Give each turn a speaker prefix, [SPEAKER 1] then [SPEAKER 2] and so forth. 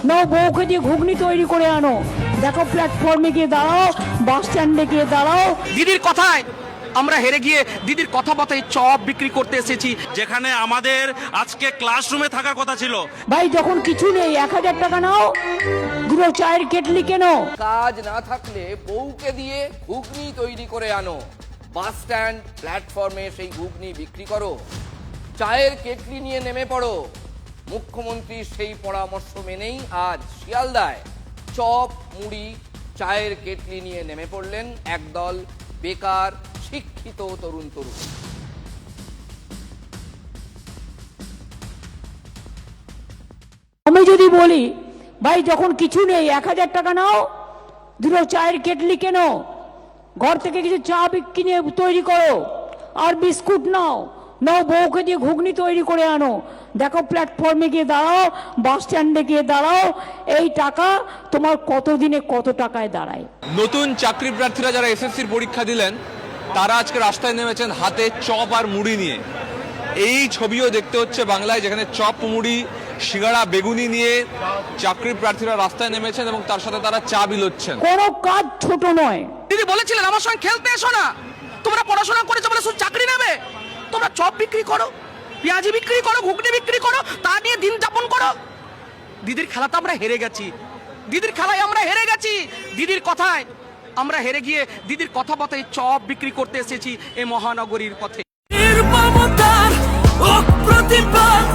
[SPEAKER 1] নাও বউকে দিয়ে ঘুগনি তৈরি করে আনো, দেখো প্ল্যাটফর্মে গিয়ে দাঁড়াও, বাস স্ট্যান্ডে গিয়ে দাঁড়াও।
[SPEAKER 2] দিদির কথায় আমরা হেরে গিয়ে দিদির কথা মতোই চপ বিক্রি করতে এসেছি,
[SPEAKER 3] যেখানে আমাদের আজকে ক্লাসরুমে থাকার কথা ছিল।
[SPEAKER 1] ভাই যখন কিছু নেই 1000 টাকা নাও, দুটো চায়ের কেটলি কেনো।
[SPEAKER 4] কাজ না থাকলে বউকে দিয়ে ঘুগনি তৈরি করে আনো, বাস স্ট্যান্ড প্ল্যাটফর্মে সেই ঘুগনি বিক্রি করো, চায়ের কেটলি নিয়ে নেমে পড়ো। মুখ্যমন্ত্রীর সেই পরামর্শ মেনেই আজ শিয়ালদায় চপ মুড়ি চায়ের কেটলি নিয়ে নেমে পড়লেন একদল বেকার শিক্ষিত তরুণ তরুণী।
[SPEAKER 1] আমি যদি বলি ভাই যখন কিছু নেই 1000 টাকা নাও, দুটো চায়ের কেটলি কেনো, ঘর থেকে কিছু চা কিনে তৈরি করো, আর বিস্কুট নাও, নাও বউকে দিয়ে ঘুগনি তৈরি করে আনো, দেখো প্ল্যাটফর্মে গিয়ে দাঁড়াও, বাস স্ট্যান্ডে গিয়ে দাঁড়াও। এই টাকা তোমার কতদিনে কত টাকায় দাঁড়ায়।
[SPEAKER 5] নতুন চাকরি প্রার্থীরা যারা এসএসসির পরীক্ষা দিলেন তারা আজকে রাস্তায় নেমেছেন হাতে চপ আর মুড়ি নিয়ে। এই ছবিও দেখতে হচ্ছে বাংলায়, যেখানে চপ মুড়ি সিঙ্গাড়া বেগুনি নিয়ে চাকরি প্রার্থীরা রাস্তায় নেমেছেন এবং তার সাথে তারা চা বিলোচ্ছেন।
[SPEAKER 1] কোনো কাজ ছোট নয়।
[SPEAKER 2] দিদি বলেছিলেন আমার সঙ্গে খেলতে এসো না, তোমরা পড়াশোনা করেছো বলে শুধু চাকরি নেবে, তোমরা চপ বিক্রি করো, পেঁয়াজি বিক্রি করো, ঘুগনি বিক্রি করো, তা নিয়ে দিন যাপন করো। দিদির খেলাতে আমরা হেরে গেছি, দিদির খেলায় আমরা হেরে গেছি, দিদির কথায় আমরা হেরে গিয়ে দিদির কথা মতোই চপ বিক্রি করতে এসেছি এই মহানগরীর পথে।
[SPEAKER 6] নির্মমতার প্রতিবাদ